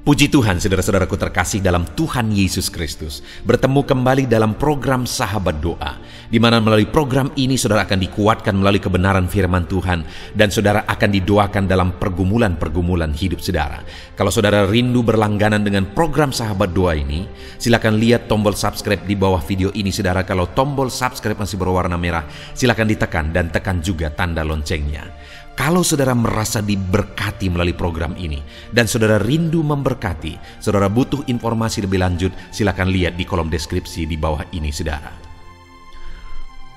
Puji Tuhan, saudara-saudaraku terkasih dalam Tuhan Yesus Kristus. Bertemu kembali dalam program Sahabat Doa, di mana melalui program ini saudara akan dikuatkan melalui kebenaran firman Tuhan, dan saudara akan didoakan dalam pergumulan-pergumulan hidup saudara. Kalau saudara rindu berlangganan dengan program Sahabat Doa ini, silakan lihat tombol subscribe di bawah video ini saudara. Kalau tombol subscribe masih berwarna merah, silakan ditekan dan tekan juga tanda loncengnya. Kalau saudara merasa diberkati melalui program ini dan saudara rindu memberkati, saudara butuh informasi lebih lanjut, silakan lihat di kolom deskripsi di bawah ini saudara.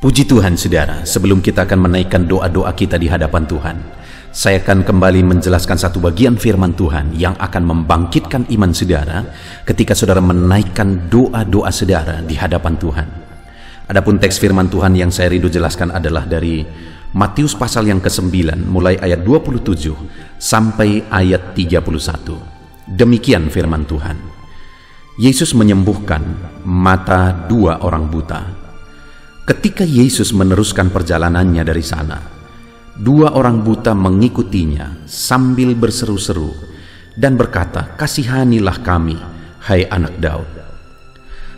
Puji Tuhan saudara, sebelum kita akan menaikkan doa-doa kita di hadapan Tuhan, saya akan kembali menjelaskan satu bagian firman Tuhan yang akan membangkitkan iman saudara ketika saudara menaikkan doa-doa saudara di hadapan Tuhan. Adapun teks firman Tuhan yang saya rindu jelaskan adalah dari Matius pasal yang ke-9 mulai ayat 27 sampai ayat 31. Demikian firman Tuhan. Yesus menyembuhkan mata dua orang buta. Ketika Yesus meneruskan perjalanannya dari sana, dua orang buta mengikutinya sambil berseru-seru dan berkata, "Kasihanilah kami, hai anak Daud."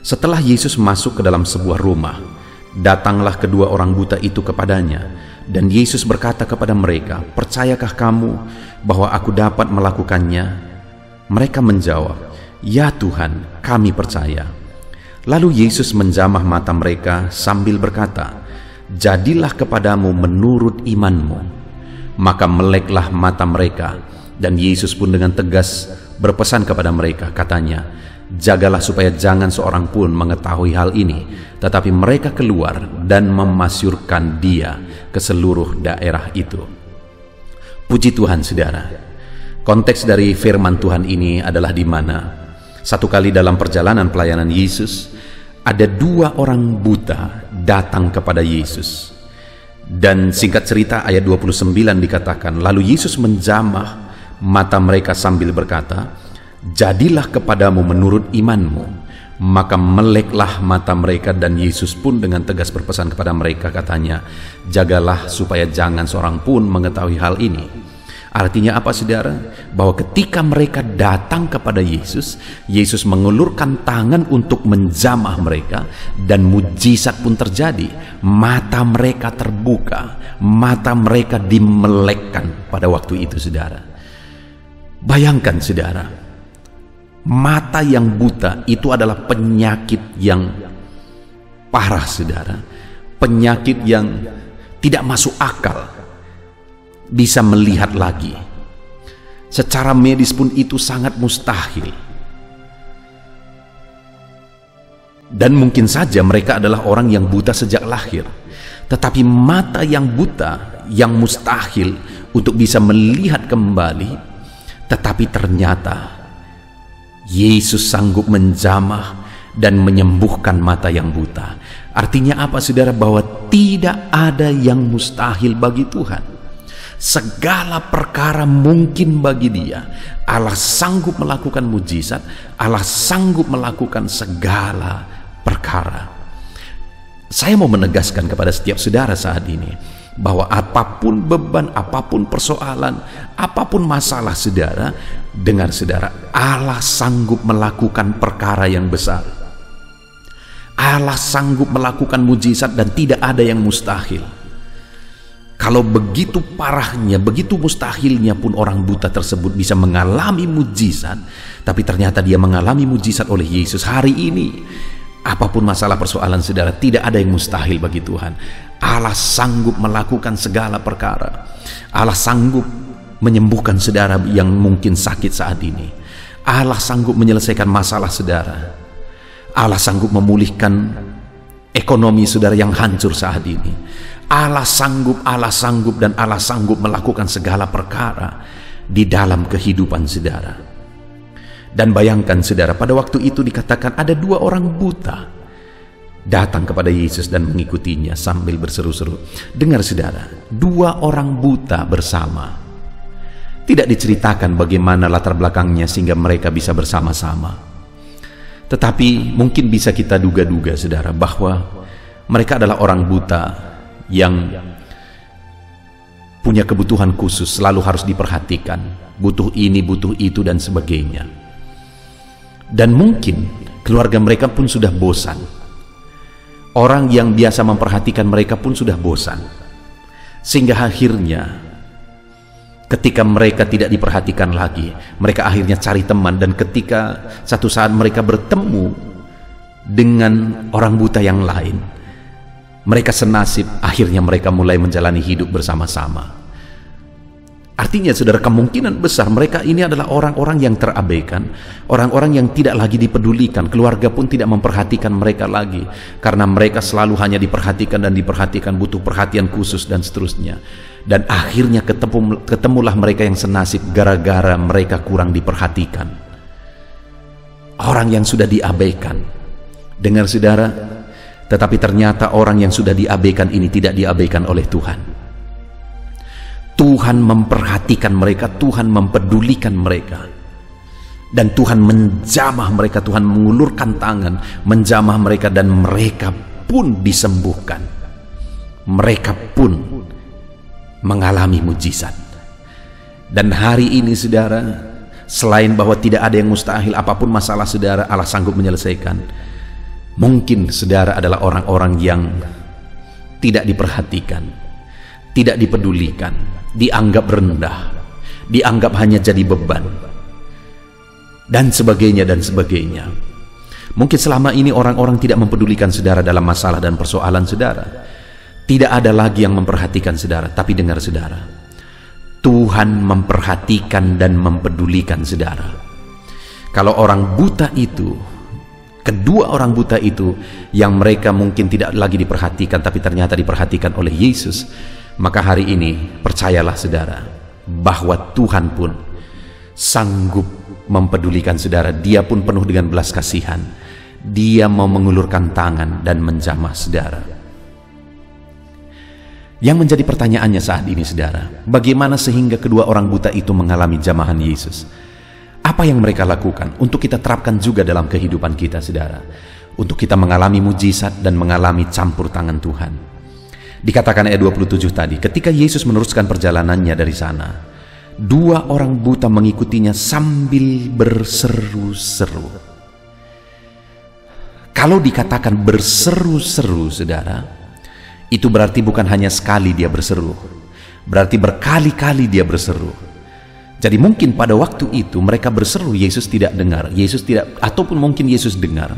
Setelah Yesus masuk ke dalam sebuah rumah, datanglah kedua orang buta itu kepadanya. Dan Yesus berkata kepada mereka, "Percayakah kamu bahwa aku dapat melakukannya?" Mereka menjawab, "Ya Tuhan, kami percaya." Lalu Yesus menjamah mata mereka sambil berkata, "Jadilah kepadamu menurut imanmu." Maka meleklah mata mereka, dan Yesus pun dengan tegas berpesan kepada mereka, katanya, "Jagalah supaya jangan seorang pun mengetahui hal ini." Tetapi mereka keluar dan memasyurkan dia ke seluruh daerah itu. Puji Tuhan saudara. Konteks dari firman Tuhan ini adalah di mana satu kali dalam perjalanan pelayanan Yesus, ada dua orang buta datang kepada Yesus. Dan singkat cerita ayat 29 dikatakan, lalu Yesus menjamah mata mereka sambil berkata, "Jadilah kepadamu menurut imanmu." Maka meleklah mata mereka, dan Yesus pun dengan tegas berpesan kepada mereka, katanya, "Jagalah supaya jangan seorang pun mengetahui hal ini." Artinya apa saudara? Bahwa ketika mereka datang kepada Yesus, Yesus mengulurkan tangan untuk menjamah mereka, dan mujizat pun terjadi. Mata mereka terbuka, mata mereka dimelekkan pada waktu itu saudara. Bayangkan saudara, mata yang buta itu adalah penyakit yang parah saudara. Penyakit yang tidak masuk akal bisa melihat lagi. Secara medis pun itu sangat mustahil. Dan mungkin saja mereka adalah orang yang buta sejak lahir. Tetapi mata yang buta, yang mustahil untuk bisa melihat kembali, tetapi ternyata Yesus sanggup menjamah dan menyembuhkan mata yang buta. Artinya apa saudara? Bahwa tidak ada yang mustahil bagi Tuhan. Segala perkara mungkin bagi Dia. Allah sanggup melakukan mujizat, Allah sanggup melakukan segala perkara. Saya mau menegaskan kepada setiap saudara saat ini, bahwa apapun beban, apapun persoalan, apapun masalah saudara, dengar saudara, Allah sanggup melakukan perkara yang besar. Allah sanggup melakukan mujizat dan tidak ada yang mustahil. Kalau begitu parahnya, begitu mustahilnya pun orang buta tersebut bisa mengalami mujizat, tapi ternyata dia mengalami mujizat oleh Yesus hari ini. Apapun masalah persoalan saudara, tidak ada yang mustahil bagi Tuhan. Allah sanggup melakukan segala perkara. Allah sanggup menyembuhkan saudara yang mungkin sakit saat ini. Allah sanggup menyelesaikan masalah saudara. Allah sanggup memulihkan ekonomi saudara yang hancur saat ini. Allah sanggup, dan Allah sanggup melakukan segala perkara di dalam kehidupan saudara. Dan bayangkan saudara, pada waktu itu dikatakan ada dua orang buta datang kepada Yesus dan mengikutinya sambil berseru-seru. Dengar saudara, dua orang buta bersama. Tidak diceritakan bagaimana latar belakangnya sehingga mereka bisa bersama-sama. Tetapi mungkin bisa kita duga-duga saudara, bahwa mereka adalah orang buta yang punya kebutuhan khusus, selalu harus diperhatikan. Butuh ini, butuh itu, dan sebagainya. Dan mungkin keluarga mereka pun sudah bosan. Orang yang biasa memperhatikan mereka pun sudah bosan. Sehingga akhirnya ketika mereka tidak diperhatikan lagi, mereka akhirnya cari teman. Dan ketika satu saat mereka bertemu dengan orang buta yang lain, mereka senasib, akhirnya mereka mulai menjalani hidup bersama-sama. Artinya saudara, kemungkinan besar mereka ini adalah orang-orang yang terabaikan, orang-orang yang tidak lagi dipedulikan. Keluarga pun tidak memperhatikan mereka lagi, karena mereka selalu hanya diperhatikan dan diperhatikan, butuh perhatian khusus dan seterusnya. Dan akhirnya ketemulah mereka yang senasib gara-gara mereka kurang diperhatikan. Orang yang sudah diabaikan. Dengar saudara, tetapi ternyata orang yang sudah diabaikan ini tidak diabaikan oleh Tuhan. Tuhan memperhatikan mereka, Tuhan mempedulikan mereka. Dan Tuhan menjamah mereka, Tuhan mengulurkan tangan, menjamah mereka, dan mereka pun disembuhkan. Mereka pun mengalami mujizat. Dan hari ini saudara, selain bahwa tidak ada yang mustahil, apapun masalah saudara, Allah sanggup menyelesaikan. Mungkin saudara adalah orang-orang yang tidak diperhatikan, tidak dipedulikan, dianggap rendah, dianggap hanya jadi beban, dan sebagainya dan sebagainya. Mungkin selama ini orang-orang tidak mempedulikan saudara dalam masalah dan persoalan saudara. Tidak ada lagi yang memperhatikan saudara. Tapi dengar saudara, Tuhan memperhatikan dan mempedulikan saudara. Kalau orang buta itu, kedua orang buta itu yang mereka mungkin tidak lagi diperhatikan, tapi ternyata diperhatikan oleh Yesus, maka hari ini percayalah saudara bahwa Tuhan pun sanggup mempedulikan saudara. Dia pun penuh dengan belas kasihan. Dia mau mengulurkan tangan dan menjamah saudara. Yang menjadi pertanyaannya saat ini saudara, bagaimana sehingga kedua orang buta itu mengalami jamahan Yesus? Apa yang mereka lakukan untuk kita terapkan juga dalam kehidupan kita saudara, untuk kita mengalami mujizat dan mengalami campur tangan Tuhan? Dikatakan ayat 27 tadi, ketika Yesus meneruskan perjalanannya dari sana, dua orang buta mengikutinya sambil berseru-seru. Kalau dikatakan berseru-seru saudara, itu berarti bukan hanya sekali dia berseru, berarti berkali-kali dia berseru. Jadi mungkin pada waktu itu mereka berseru, Yesus tidak dengar, Yesus tidak, ataupun mungkin Yesus dengar,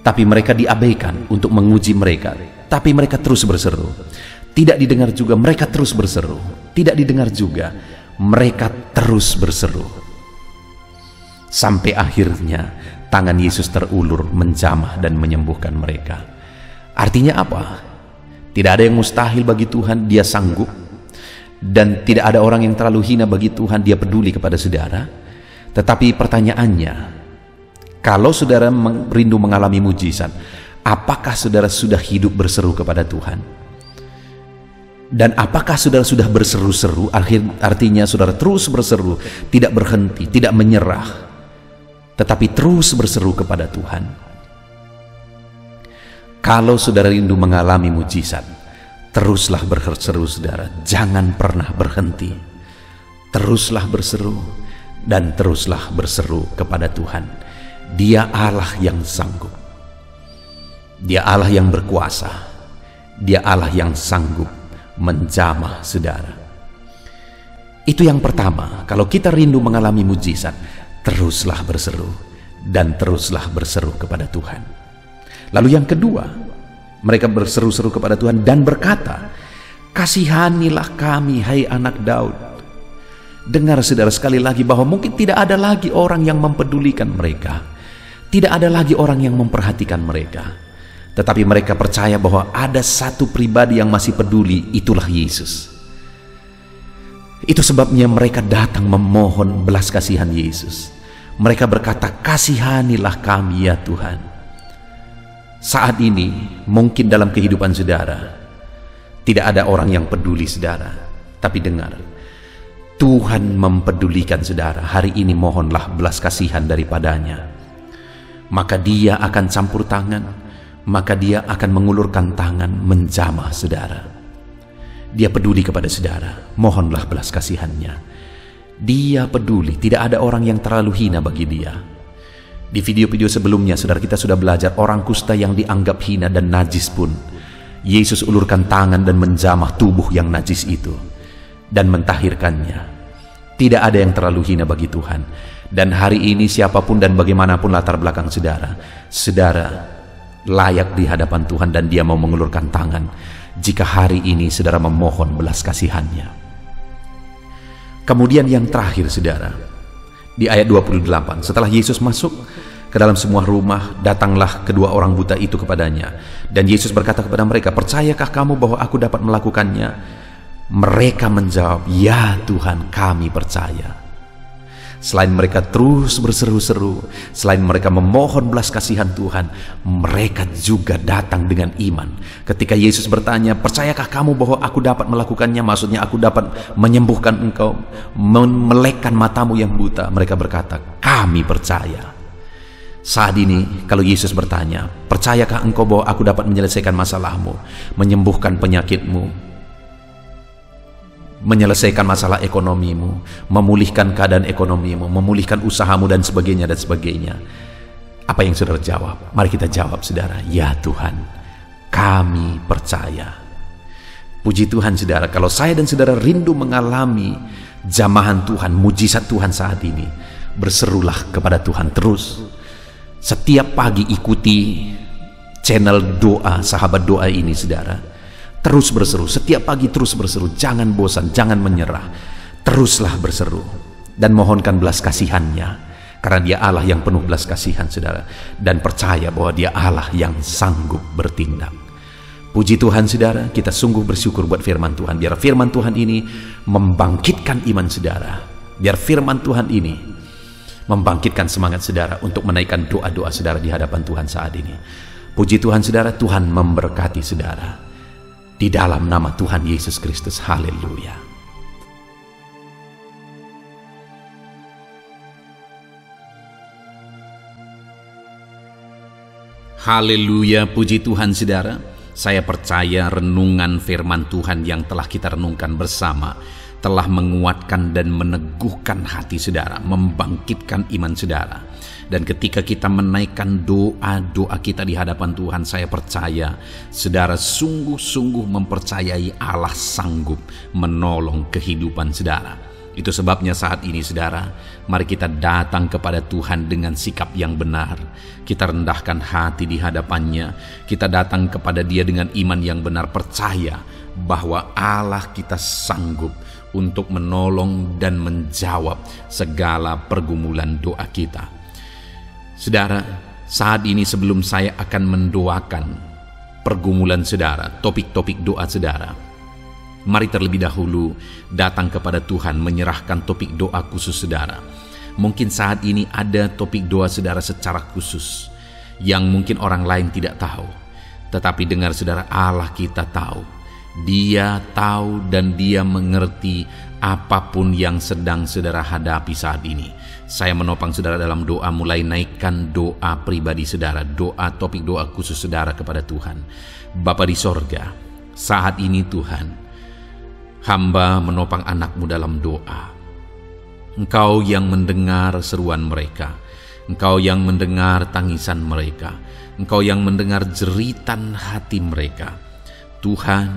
tapi mereka diabaikan untuk menguji mereka. Tapi mereka terus berseru. Tidak didengar juga, mereka terus berseru. Tidak didengar juga, mereka terus berseru. Sampai akhirnya tangan Yesus terulur menjamah dan menyembuhkan mereka. Artinya apa? Tidak ada yang mustahil bagi Tuhan, Dia sanggup. Dan tidak ada orang yang terlalu hina bagi Tuhan, Dia peduli kepada saudara. Tetapi pertanyaannya, kalau saudara rindu mengalami mujizat, apakah saudara sudah hidup berseru kepada Tuhan? Dan apakah saudara sudah berseru-seru? Artinya saudara terus berseru, tidak berhenti, tidak menyerah, tetapi terus berseru kepada Tuhan. Kalau saudara rindu mengalami mujizat, teruslah berseru saudara, jangan pernah berhenti. Teruslah berseru dan teruslah berseru kepada Tuhan. Dia Allah yang sanggup. Dia Allah yang berkuasa. Dia Allah yang sanggup menjamah saudara. Itu yang pertama. Kalau kita rindu mengalami mujizat, teruslah berseru dan teruslah berseru kepada Tuhan. Lalu yang kedua, mereka berseru-seru kepada Tuhan dan berkata, kasihanilah kami hai anak Daud. Dengar saudara sekali lagi bahwa mungkin tidak ada lagi orang yang mempedulikan mereka, tidak ada lagi orang yang memperhatikan mereka, tetapi mereka percaya bahwa ada satu pribadi yang masih peduli, itulah Yesus. Itu sebabnya mereka datang memohon belas kasihan Yesus. Mereka berkata, kasihanilah kami ya Tuhan. Saat ini mungkin dalam kehidupan saudara tidak ada orang yang peduli saudara, tapi dengar, Tuhan mempedulikan saudara. Hari ini mohonlah belas kasihan daripadanya, maka Dia akan campur tangan, maka Dia akan mengulurkan tangan menjamah saudara. Dia peduli kepada saudara, mohonlah belas kasihannya. Dia peduli, tidak ada orang yang terlalu hina bagi Dia. Di video-video sebelumnya, saudara, kita sudah belajar orang kusta yang dianggap hina dan najis pun Yesus ulurkan tangan dan menjamah tubuh yang najis itu dan mentahirkannya. Tidak ada yang terlalu hina bagi Tuhan. Dan hari ini siapapun dan bagaimanapun latar belakang saudara, saudara layak di hadapan Tuhan dan Dia mau mengulurkan tangan jika hari ini saudara memohon belas kasihannya. Kemudian yang terakhir, saudara, di ayat 28, setelah Yesus masuk ke dalam semua rumah, datanglah kedua orang buta itu kepadanya. Dan Yesus berkata kepada mereka, "Percayakah kamu bahwa aku dapat melakukannya?" Mereka menjawab, "Ya Tuhan, kami percaya." Selain mereka terus berseru-seru, selain mereka memohon belas kasihan Tuhan, mereka juga datang dengan iman. Ketika Yesus bertanya, "Percayakah kamu bahwa aku dapat melakukannya?" Maksudnya aku dapat menyembuhkan engkau, memelekkan matamu yang buta. Mereka berkata, "Kami percaya." Saat ini kalau Yesus bertanya, "Percayakah engkau bahwa aku dapat menyelesaikan masalahmu, menyembuhkan penyakitmu, menyelesaikan masalah ekonomimu, memulihkan keadaan ekonomimu, memulihkan usahamu dan sebagainya dan sebagainya?" Apa yang saudara jawab? Mari kita jawab, saudara, "Ya Tuhan, kami percaya." Puji Tuhan, saudara, kalau saya dan saudara rindu mengalami jamahan Tuhan, mujizat Tuhan saat ini, berserulah kepada Tuhan terus. Setiap pagi ikuti channel doa, sahabat doa ini, saudara. Terus berseru, setiap pagi terus berseru, jangan bosan, jangan menyerah. Teruslah berseru dan mohonkan belas kasihannya, karena Dia Allah yang penuh belas kasihan, saudara, dan percaya bahwa Dia Allah yang sanggup bertindak. Puji Tuhan, saudara, kita sungguh bersyukur buat firman Tuhan. Biar firman Tuhan ini membangkitkan iman saudara, biar firman Tuhan ini membangkitkan semangat saudara untuk menaikkan doa-doa saudara di hadapan Tuhan saat ini. Puji Tuhan, saudara, Tuhan memberkati saudara. Di dalam nama Tuhan Yesus Kristus, haleluya. Haleluya, puji Tuhan, saudara. Saya percaya renungan firman Tuhan yang telah kita renungkan bersama telah menguatkan dan meneguhkan hati saudara, membangkitkan iman saudara. Dan ketika kita menaikkan doa-doa kita di hadapan Tuhan, saya percaya saudara sungguh-sungguh mempercayai Allah sanggup menolong kehidupan saudara. Itu sebabnya saat ini, saudara, mari kita datang kepada Tuhan dengan sikap yang benar. Kita rendahkan hati di hadapannya. Kita datang kepada Dia dengan iman yang benar, percaya bahwa Allah kita sanggup untuk menolong dan menjawab segala pergumulan doa kita. Saudara, saat ini sebelum saya akan mendoakan pergumulan saudara, topik-topik doa saudara, mari terlebih dahulu datang kepada Tuhan menyerahkan topik doa khusus saudara. Mungkin saat ini ada topik doa saudara secara khusus yang mungkin orang lain tidak tahu. Tetapi dengar saudara, Allah kita tahu. Dia tahu dan Dia mengerti apapun yang sedang saudara hadapi saat ini. Saya menopang saudara dalam doa, mulai naikkan doa pribadi saudara, doa topik doa khusus saudara kepada Tuhan. Bapa di sorga, saat ini Tuhan, hamba menopang anak-Mu dalam doa. Engkau yang mendengar seruan mereka, Engkau yang mendengar tangisan mereka, Engkau yang mendengar jeritan hati mereka. Tuhan,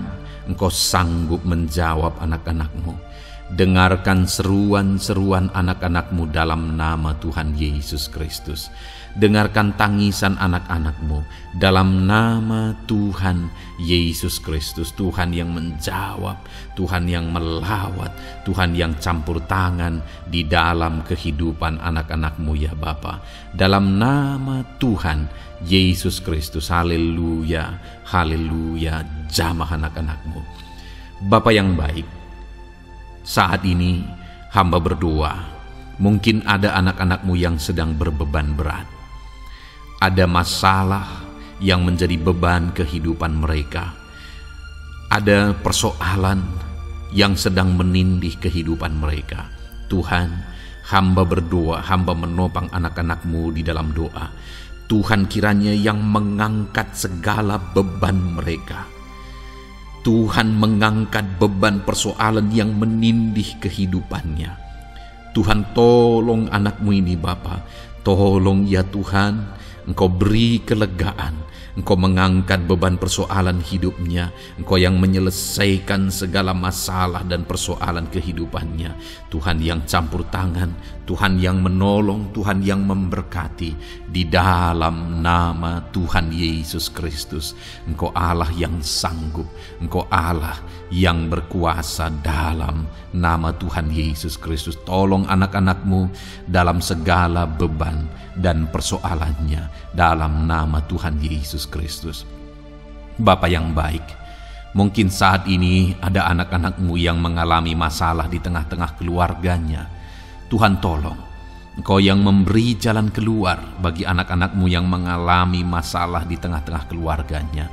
Engkau sanggup menjawab anak-anak-Mu. Dengarkan seruan-seruan anak-anak-Mu dalam nama Tuhan Yesus Kristus. Dengarkan tangisan anak-anak-Mu dalam nama Tuhan Yesus Kristus. Tuhan yang menjawab, Tuhan yang melawat, Tuhan yang campur tangan di dalam kehidupan anak-anak-Mu ya Bapa. Dalam nama Tuhan Yesus Kristus, haleluya, haleluya, jamah anak-anak-Mu. Bapa yang baik, saat ini hamba berdoa, mungkin ada anak-anak-Mu yang sedang berbeban berat. Ada masalah yang menjadi beban kehidupan mereka. Ada persoalan yang sedang menindih kehidupan mereka. Tuhan, hamba berdoa, hamba menopang anak-anak-Mu di dalam doa. Tuhan kiranya yang mengangkat segala beban mereka. Tuhan mengangkat beban persoalan yang menindih kehidupannya. Tuhan tolong anak-Mu ini Bapa. Tolong ya Tuhan, Engkau beri kelegaan, Engkau mengangkat beban persoalan hidupnya, Engkau yang menyelesaikan segala masalah dan persoalan kehidupannya. Tuhan yang campur tangan, Tuhan yang menolong, Tuhan yang memberkati. Di dalam nama Tuhan Yesus Kristus, Engkau Allah yang sanggup, Engkau Allah yang berkuasa. Dalam nama Tuhan Yesus Kristus, tolong anak-anak-Mu dalam segala beban dan persoalannya, dalam nama Tuhan Yesus Kristus. Bapa yang baik, mungkin saat ini ada anak-anak-Mu yang mengalami masalah di tengah-tengah keluarganya. Tuhan tolong, Engkau yang memberi jalan keluar bagi anak-anak-Mu yang mengalami masalah di tengah-tengah keluarganya.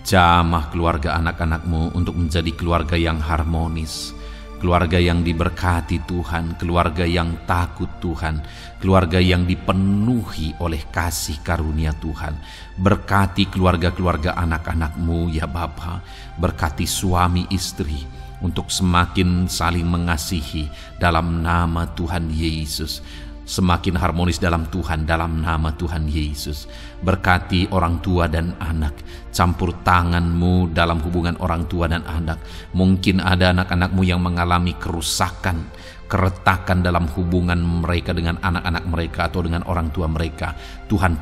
Jamah keluarga anak-anak-Mu untuk menjadi keluarga yang harmonis, keluarga yang diberkati Tuhan, keluarga yang takut Tuhan, keluarga yang dipenuhi oleh kasih karunia Tuhan. Berkati keluarga-keluarga anak-anak-Mu ya Bapa, berkati suami istri untuk semakin saling mengasihi dalam nama Tuhan Yesus, semakin harmonis dalam Tuhan, dalam nama Tuhan Yesus. Berkati orang tua dan anak, campur tangan-Mu dalam hubungan orang tua dan anak. Mungkin ada anak-anak-Mu yang mengalami kerusakan, keretakan dalam hubungan mereka dengan anak-anak mereka atau dengan orang tua mereka. Tuhan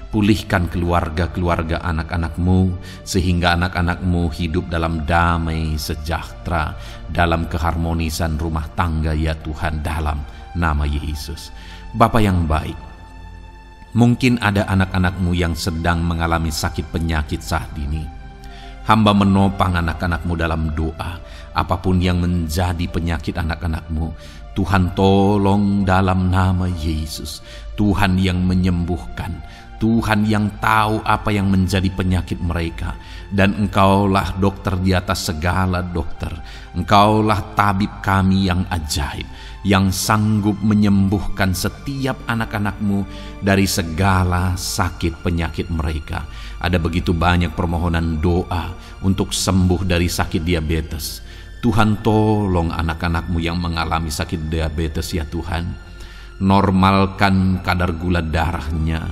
pulihkan keluarga-keluarga anak-anak-Mu, sehingga anak-anak-Mu hidup dalam damai sejahtera, dalam keharmonisan rumah tangga ya Tuhan, dalam nama Yesus. Bapa yang baik, mungkin ada anak-anak-Mu yang sedang mengalami sakit penyakit saat ini. Hamba menopang anak-anak-Mu dalam doa. Apapun yang menjadi penyakit anak-anak-Mu, Tuhan tolong dalam nama Yesus. Tuhan yang menyembuhkan, Tuhan yang tahu apa yang menjadi penyakit mereka. Dan Engkaulah dokter di atas segala dokter. Engkaulah tabib kami yang ajaib, yang sanggup menyembuhkan setiap anak-anak-Mu dari segala sakit penyakit mereka. Ada begitu banyak permohonan doa untuk sembuh dari sakit diabetes. Tuhan tolong anak-anak-Mu yang mengalami sakit diabetes ya Tuhan. Normalkan kadar gula darahnya.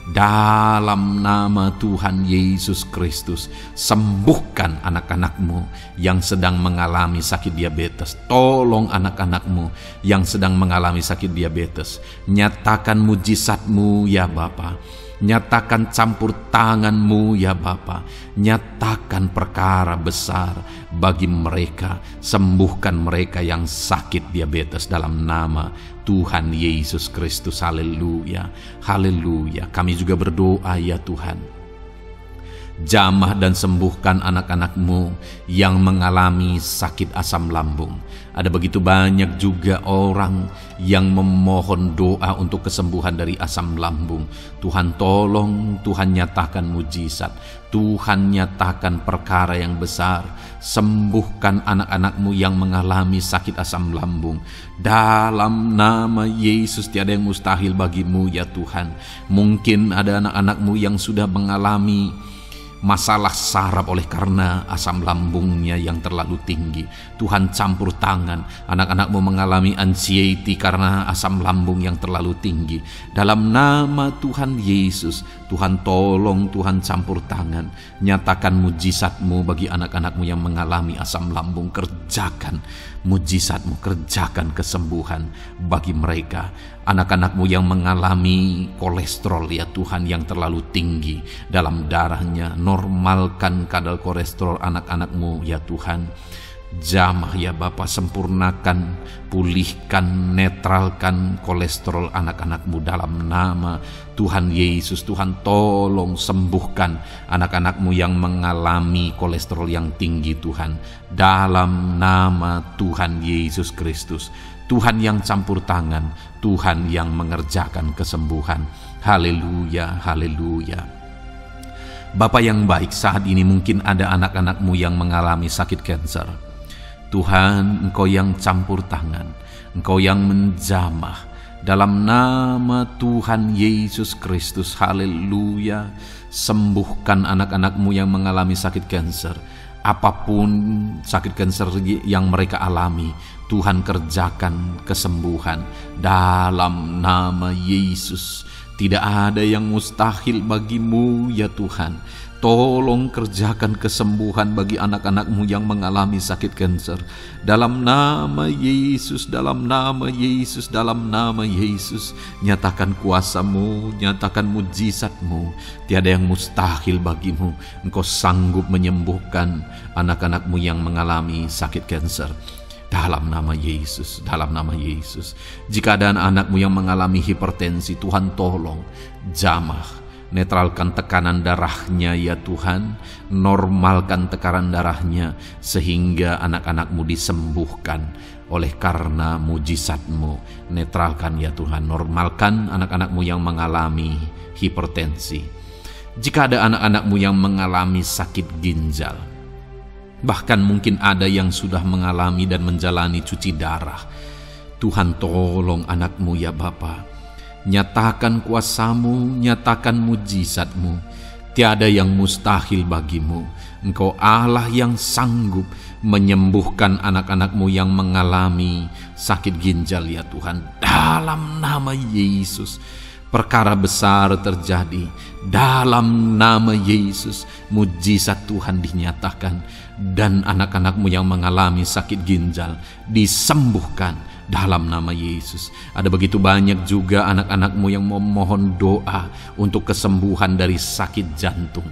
Dalam nama Tuhan Yesus Kristus, sembuhkan anak-anak-Mu yang sedang mengalami sakit diabetes. Tolong anak-anak-Mu yang sedang mengalami sakit diabetes. Nyatakan mujizat-Mu ya Bapa. Nyatakan campur tangan-Mu ya Bapa. Nyatakan perkara besar bagi mereka. Sembuhkan mereka yang sakit diabetes dalam nama Tuhan Yesus Kristus. Haleluya, haleluya. Kami juga berdoa ya Tuhan, jamah dan sembuhkan anak-anak-Mu yang mengalami sakit asam lambung. Ada begitu banyak juga orang yang memohon doa untuk kesembuhan dari asam lambung. Tuhan tolong, Tuhan nyatakan mujizat, Tuhan nyatakan perkara yang besar. Sembuhkan anak-anak-Mu yang mengalami sakit asam lambung. Dalam nama Yesus, tiada yang mustahil bagi-Mu ya Tuhan. Mungkin ada anak-anak-Mu yang sudah mengalami masalah saraf oleh karena asam lambungnya yang terlalu tinggi. Tuhan campur tangan. Anak-anak-Mu mengalami anxiety karena asam lambung yang terlalu tinggi. Dalam nama Tuhan Yesus, Tuhan tolong, Tuhan campur tangan. Nyatakan mujizat-Mu bagi anak-anak-Mu yang mengalami asam lambung. Kerjakan mujizat-Mu, kerjakan kesembuhan bagi mereka. Anak-anak-Mu yang mengalami kolesterol ya Tuhan yang terlalu tinggi dalam darahnya, normalkan kadar kolesterol anak-anak-Mu ya Tuhan. Jamah ya Bapa, sempurnakan, pulihkan, netralkan kolesterol anak-anak-Mu dalam nama Tuhan Yesus. Tuhan tolong sembuhkan anak-anak-Mu yang mengalami kolesterol yang tinggi Tuhan, dalam nama Tuhan Yesus Kristus. Tuhan yang campur tangan, Tuhan yang mengerjakan kesembuhan. Haleluya, haleluya. Bapa yang baik, saat ini mungkin ada anak-anak-Mu yang mengalami sakit kanker. Tuhan, Engkau yang campur tangan, Engkau yang menjamah. Dalam nama Tuhan Yesus Kristus, haleluya. Sembuhkan anak-anak-Mu yang mengalami sakit kanker. apapun sakit kanker yang mereka alami, Tuhan kerjakan kesembuhan dalam nama Yesus. Tidak ada yang mustahil bagimu ya Tuhan. Tolong kerjakan kesembuhan bagi anak-anak-Mu yang mengalami sakit kanker. Dalam nama Yesus, dalam nama Yesus, dalam nama Yesus. Nyatakan kuasa-Mu, nyatakan mujizat-Mu. Tiada yang mustahil bagimu. Engkau sanggup menyembuhkan anak-anak-Mu yang mengalami sakit kanker. Dalam nama Yesus, dalam nama Yesus. Jika ada anak-anak-Mu yang mengalami hipertensi, Tuhan tolong jamah, netralkan tekanan darahnya ya Tuhan, normalkan tekanan darahnya sehingga anak-anak-Mu disembuhkan oleh karena mujizat-Mu. Netralkan ya Tuhan, normalkan anak-anak-Mu yang mengalami hipertensi. Jika ada anak-anak-Mu yang mengalami sakit ginjal, bahkan mungkin ada yang sudah mengalami dan menjalani cuci darah, Tuhan tolong anak-Mu ya Bapa. Nyatakan kuasa-Mu, nyatakan mujizat-Mu. Tiada yang mustahil bagimu. Engkau Allah yang sanggup menyembuhkan anak-anak-Mu yang mengalami sakit ginjal ya Tuhan. Dalam nama Yesus, perkara besar terjadi. Dalam nama Yesus, mujizat Tuhan dinyatakan. Dan anak-anak-Mu yang mengalami sakit ginjal disembuhkan dalam nama Yesus. Ada begitu banyak juga anak-anak-Mu yang memohon doa untuk kesembuhan dari sakit jantung.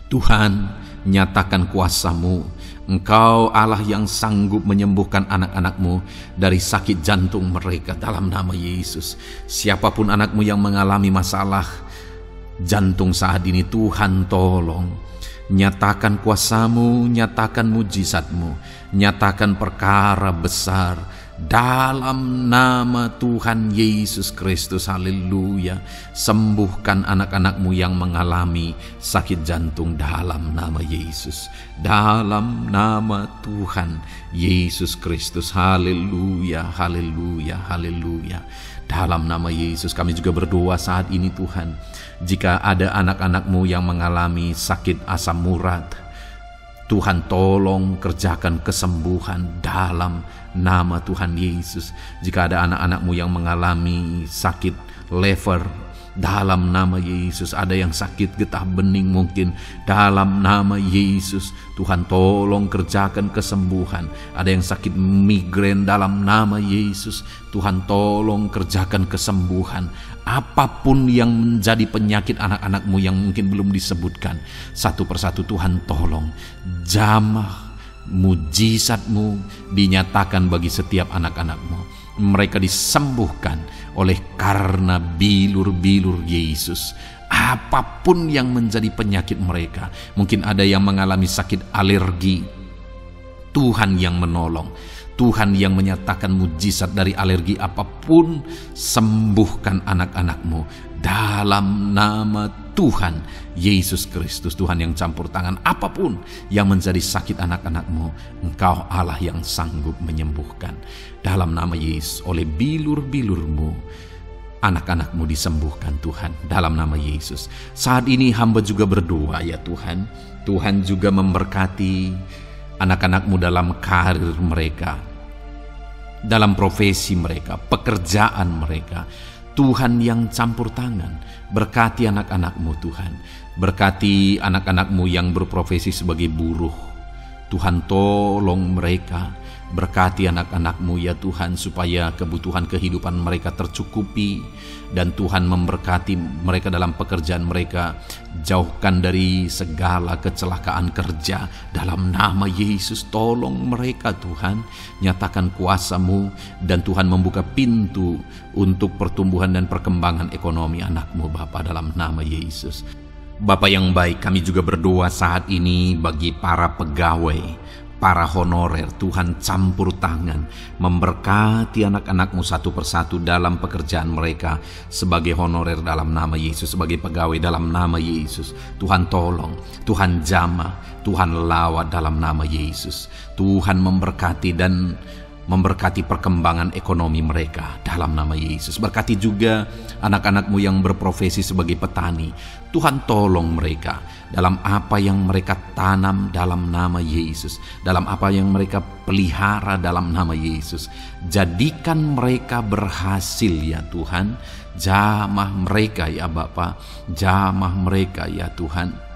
Tuhan, nyatakan kuasa-Mu. Engkau Allah yang sanggup menyembuhkan anak-anak-Mu dari sakit jantung mereka dalam nama Yesus. Siapapun anak-Mu yang mengalami masalah jantung saat ini, Tuhan tolong. Nyatakan kuasa-Mu, nyatakan mujizat-Mu, nyatakan perkara besar dalam nama Tuhan Yesus Kristus. Haleluya. Sembuhkan anak-anak-Mu yang mengalami sakit jantung dalam nama Yesus, dalam nama Tuhan Yesus Kristus. Haleluya, haleluya, haleluya. Dalam nama Yesus kami juga berdoa saat ini Tuhan. Jika ada anak-anak-Mu yang mengalami sakit asam urat, Tuhan tolong kerjakan kesembuhan dalam nama Tuhan Yesus. Jika ada anak-anak-Mu yang mengalami sakit liver, dalam nama Yesus. Ada yang sakit getah bening mungkin, dalam nama Yesus Tuhan tolong kerjakan kesembuhan. Ada yang sakit migrain, dalam nama Yesus Tuhan tolong kerjakan kesembuhan. Apapun yang menjadi penyakit anak-anak-Mu yang mungkin belum disebutkan, satu persatu Tuhan tolong jamah mujizat-Mu dinyatakan bagi setiap anak-anak-Mu. Mereka disembuhkan oleh karena bilur-bilur Yesus. Apapun yang menjadi penyakit mereka, mungkin ada yang mengalami sakit alergi, Tuhan yang menolong, Tuhan yang menyatakan mujizat dari alergi apapun. Sembuhkan anak-anak-Mu dalam nama Tuhan Yesus Kristus. Tuhan yang campur tangan apapun yang menjadi sakit anak-anak-Mu, Engkau Allah yang sanggup menyembuhkan. Dalam nama Yesus, oleh bilur-bilur-Mu anak-anak-Mu disembuhkan Tuhan, dalam nama Yesus. Saat ini hamba juga berdoa ya Tuhan, Tuhan juga memberkati anak-anak-Mu dalam karir mereka, dalam profesi mereka, pekerjaan mereka. Tuhan yang campur tangan, berkati anak-anak-Mu Tuhan. Berkati anak-anak-Mu yang berprofesi sebagai buruh, Tuhan tolong mereka. Berkati anak-anak-Mu ya Tuhan, supaya kebutuhan kehidupan mereka tercukupi. Dan Tuhan memberkati mereka dalam pekerjaan mereka. Jauhkan dari segala kecelakaan kerja dalam nama Yesus. Tolong mereka Tuhan, nyatakan kuasa-Mu. Dan Tuhan membuka pintu untuk pertumbuhan dan perkembangan ekonomi anak-Mu Bapa, dalam nama Yesus. Bapa yang baik, kami juga berdoa saat ini bagi para pegawai, para honorer. Tuhan campur tangan, memberkati anak-anak-Mu satu persatu dalam pekerjaan mereka sebagai honorer dalam nama Yesus, sebagai pegawai dalam nama Yesus. Tuhan tolong, Tuhan jamah, Tuhan lawat dalam nama Yesus. Tuhan memberkati dan memberkati perkembangan ekonomi mereka dalam nama Yesus. Berkati juga anak-anak-Mu yang berprofesi sebagai petani. Tuhan, tolong mereka dalam apa yang mereka tanam dalam nama Yesus, dalam apa yang mereka pelihara dalam nama Yesus. Jadikan mereka berhasil ya Tuhan. Jamah mereka ya Bapa, jamah mereka ya Tuhan.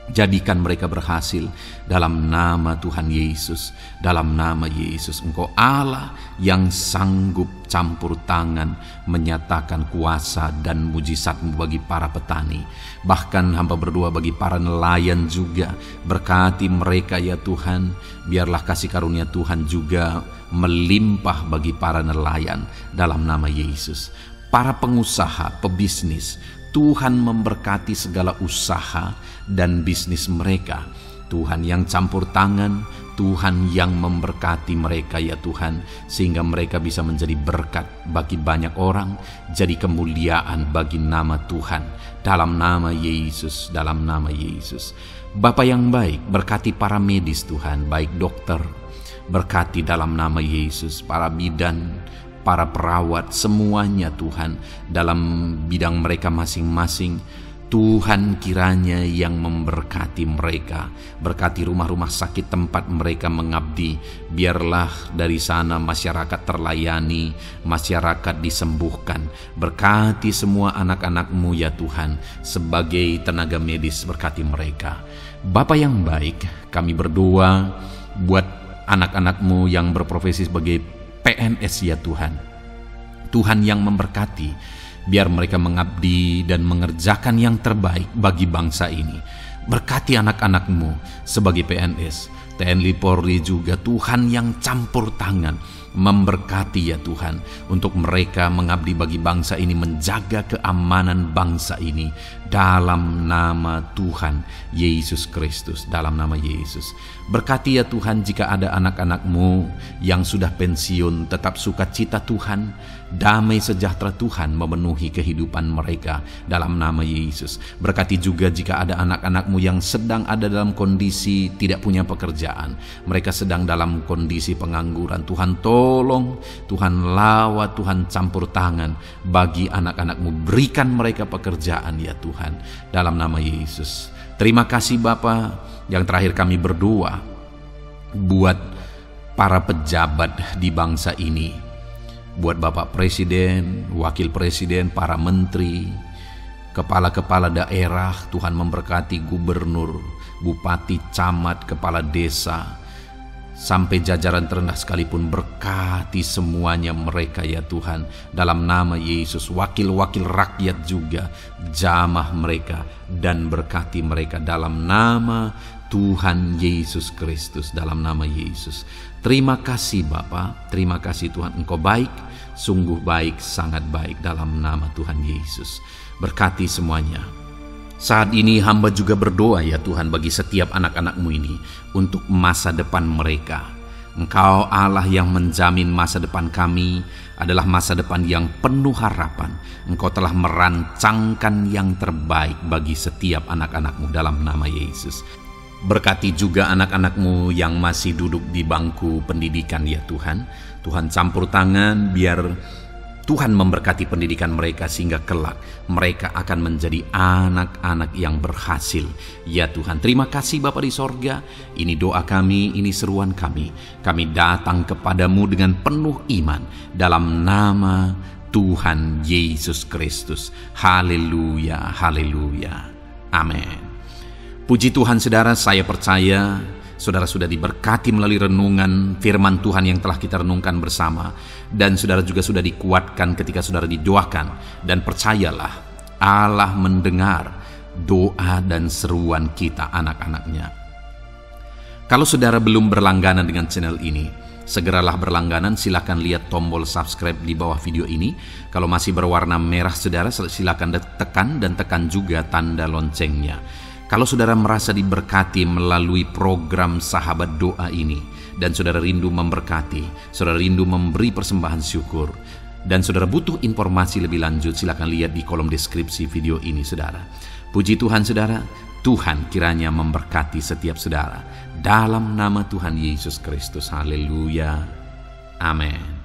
Jadikan mereka berhasil dalam nama Tuhan Yesus. Dalam nama Yesus, Engkau Allah yang sanggup campur tangan menyatakan kuasa dan mujizat-Mu bagi para petani. Bahkan hamba berdoa bagi para nelayan juga. Berkati mereka ya Tuhan. Biarlah kasih karunia Tuhan juga melimpah bagi para nelayan dalam nama Yesus. Para pengusaha, pebisnis, Tuhan memberkati segala usaha dan bisnis mereka. Tuhan yang campur tangan, Tuhan yang memberkati mereka ya Tuhan, sehingga mereka bisa menjadi berkat bagi banyak orang, jadi kemuliaan bagi nama Tuhan. Dalam nama Yesus, dalam nama Yesus. Bapa yang baik, berkati para medis Tuhan, baik dokter, berkati dalam nama Yesus, para bidan, para perawat, semuanya Tuhan, dalam bidang mereka masing-masing. Tuhan kiranya yang memberkati mereka. Berkati rumah-rumah sakit tempat mereka mengabdi. Biarlah dari sana masyarakat terlayani, masyarakat disembuhkan. Berkati semua anak-anak-Mu ya Tuhan, sebagai tenaga medis, berkati mereka. Bapa yang baik, kami berdoa buat anak-anak-Mu yang berprofesi sebagai PNS ya Tuhan. Tuhan yang memberkati, biar mereka mengabdi dan mengerjakan yang terbaik bagi bangsa ini. Berkati anak-anak-Mu sebagai PNS, TNI Polri juga, Tuhan yang campur tangan memberkati ya Tuhan, untuk mereka mengabdi bagi bangsa ini, menjaga keamanan bangsa ini dalam nama Tuhan Yesus Kristus, dalam nama Yesus. Berkati ya Tuhan, jika ada anak-anak-Mu yang sudah pensiun, tetap sukacita Tuhan, damai sejahtera Tuhan memenuhi kehidupan mereka dalam nama Yesus. Berkati juga jika ada anak-anak-Mu yang sedang ada dalam kondisi tidak punya pekerjaan, mereka sedang dalam kondisi pengangguran. Tuhan tolong, Tuhan lawat, Tuhan campur tangan bagi anak-anak-Mu, berikan mereka pekerjaan ya Tuhan, dalam nama Yesus. Terima kasih Bapa. Yang terakhir kami berdoa buat para pejabat di bangsa ini, buat Bapak Presiden, Wakil Presiden, para menteri, kepala-kepala daerah. Tuhan memberkati gubernur, bupati, camat, kepala desa, sampai jajaran terendah sekalipun. Berkati semuanya mereka ya Tuhan, dalam nama Yesus. Wakil-wakil rakyat juga, jamah mereka dan berkati mereka dalam nama Tuhan Yesus Kristus, dalam nama Yesus. Terima kasih Bapa, terima kasih Tuhan, Engkau baik, sungguh baik, sangat baik, dalam nama Tuhan Yesus. Berkati semuanya. Saat ini hamba juga berdoa ya Tuhan bagi setiap anak-anak-Mu ini, untuk masa depan mereka. Engkau Allah yang menjamin masa depan kami adalah masa depan yang penuh harapan. Engkau telah merancangkan yang terbaik bagi setiap anak-anak-Mu dalam nama Yesus. Berkati juga anak-anak-Mu yang masih duduk di bangku pendidikan ya Tuhan. Tuhan campur tangan, biar Tuhan memberkati pendidikan mereka, sehingga kelak mereka akan menjadi anak-anak yang berhasil ya Tuhan. Terima kasih Bapa di sorga. Ini doa kami, ini seruan kami. Kami datang kepadamu dengan penuh iman dalam nama Tuhan Yesus Kristus. Haleluya, haleluya, amin. Puji Tuhan saudara, saya percaya saudara sudah diberkati melalui renungan firman Tuhan yang telah kita renungkan bersama. Dan saudara juga sudah dikuatkan ketika saudara didoakan. Dan percayalah, Allah mendengar doa dan seruan kita anak-anaknya. Kalau saudara belum berlangganan dengan channel ini, segeralah berlangganan. Silakan lihat tombol subscribe di bawah video ini. Kalau masih berwarna merah saudara, silakan tekan, dan tekan juga tanda loncengnya. Kalau saudara merasa diberkati melalui program Sahabat Doa ini, dan saudara rindu memberkati, saudara rindu memberi persembahan syukur, dan saudara butuh informasi lebih lanjut, silakan lihat di kolom deskripsi video ini saudara. Puji Tuhan saudara, Tuhan kiranya memberkati setiap saudara dalam nama Tuhan Yesus Kristus. Haleluya, Amin.